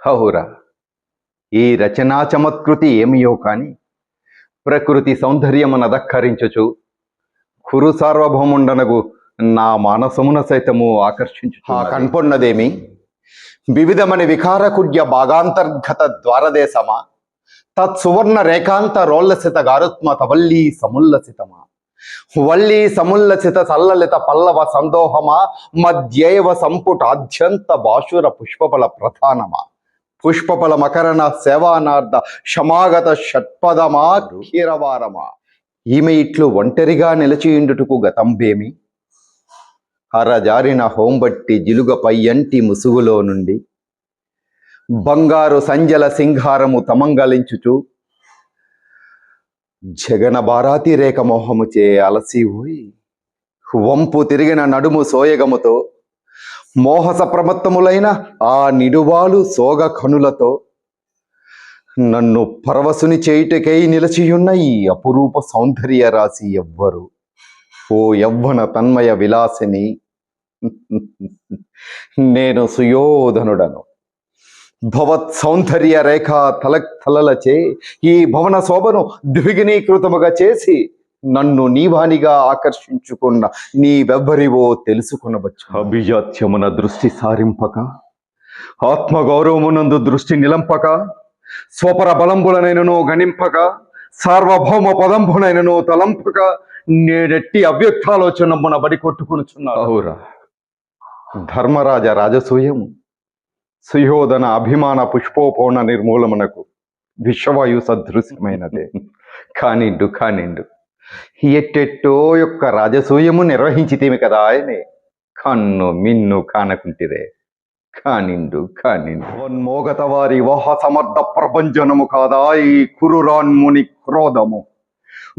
హౌరా ఈ రచనా చమత్కృతి ఏమియో కాని ప్రకృతి సౌందర్యమునదక్కరించుచు కురు సార్వభౌముండనగు నా మానసమున సైతము ఆకర్షించు కన్పొన్నదేమి వివిధమని వికారకుడ్య భాగాంతర్గత ద్వారదేశమా తత్సువర్ణ రేఖాంత రోల్లసిత గారుత్మ తవల్లీ సముల్లసితమా వల్లీ సముల్లసిత సల్లలిత పల్లవ సందోహమా మధ్యేవ సంపుటాద్యంత బాషుర పుష్పఫల ప్రధానమా పుష్పఫల మకరణ సేవానార్థ క్షమాగత షట్పదమా కీరవారమా ఈమె ఇట్లు ఒంటరిగా నిలచియుండుటకు గతంబేమి అరజారిన హోంబట్టి జిలుగపై అంటి ముసుగులో నుండి బంగారు సంజల సింగారము తమంగలించుచు జగన బారాతి రేఖ మోహముచే అలసిపోయి వంపు తిరిగిన నడుము సోయగముతో మోహస ప్రమత్తములైన ఆ నిడువాలు సోగ కనులతో నన్ను పరవశుని చేయుటకై నిలచియున్న ఈ అపురూప సౌందర్య రాశి ఎవ్వరు ఓ యవ్వన తన్మయ విలాసిని నేను సుయోధనుడను భవత్ సౌందర్య రేఖ తలచే ఈ భవన శోభను ద్విగుణీకృతముగా చేసి నన్ను నీవానిగా ఆకర్షించుకున్న నీవెవ్వరివో తెలుసుకొనవచ్చు. అభిజాత్యమున దృష్టి సారింపక ఆత్మగౌరవమునందు దృష్టి నిలంపక స్వపర బలంబులనైనను గణింపక సార్వభౌమ పదంబునైనను తలంపక నేనెట్టి అవ్యక్తాలోచనమున బడి కొట్టుకునుచున్నా. అవురా ధర్మరాజ రాజసూయము సుయోధన అభిమాన పుష్పోపౌన నిర్మూలమునకు విశ్వవాయు సదృశ్యమైనదే. కానిండు ఎట్టెట్టో యొక్క రాజసూయము నిర్వహించితేమి కదా ఆయనే కన్ను మిన్ను కానకుంటిదే. కానిండు మోగత వారి వాహ సమర్థ ప్రపంచనము కాదా ఈ కురురాన్ముని క్రోధము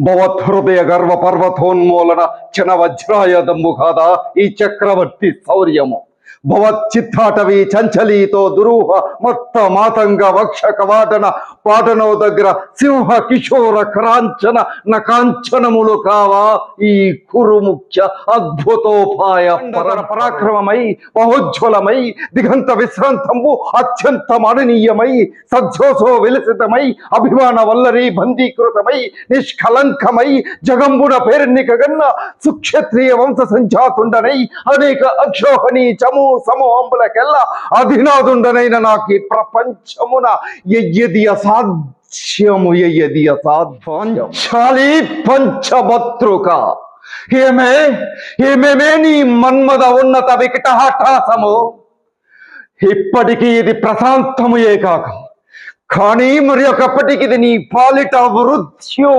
భవత్ హృదయ గర్వ పర్వతోన్మూలన చన వజ్రాయదమ్ము కాదా ఈ చక్రవర్తి శౌర్యము భవత్ చిత్తాటవి చంచలీతో దురూహ మత్త మాతంగ వక్ష కవాటన పాటనో దగ్గర సింహ కిశోర క్రాంచన నకాంచనములు కావా ఈ కురు ముఖ్య అద్భుతోపాయ పరాక్రమమై బహోజ్వలమై దిగంత విశ్రాంతంబు అత్యంత మాననీయమై సజ్జోసో విలసితమై అభిమాన వల్లరి బందీకృతమై నిష్కలంకమై జగంబున పేరెన్నికగన్న సుక్షత్రియ వంశ సంజాతుండనై అనేక అక్షోహణి చము సమూహంబులకెల్లా అధినాదుండనైన నాకు ఈ ప్రపంచమున ఎయ్యది అసాధ్యము చాలి పంచభద్రుక ఏమేమే నీ మన్మద ఉన్నత వికటహఠాసము ఇప్పటికీ ఇది ప్రశాంతముయే కాక కానీ మరి ఒకప్పటికి ఇది నీ పాలిట వృత్యు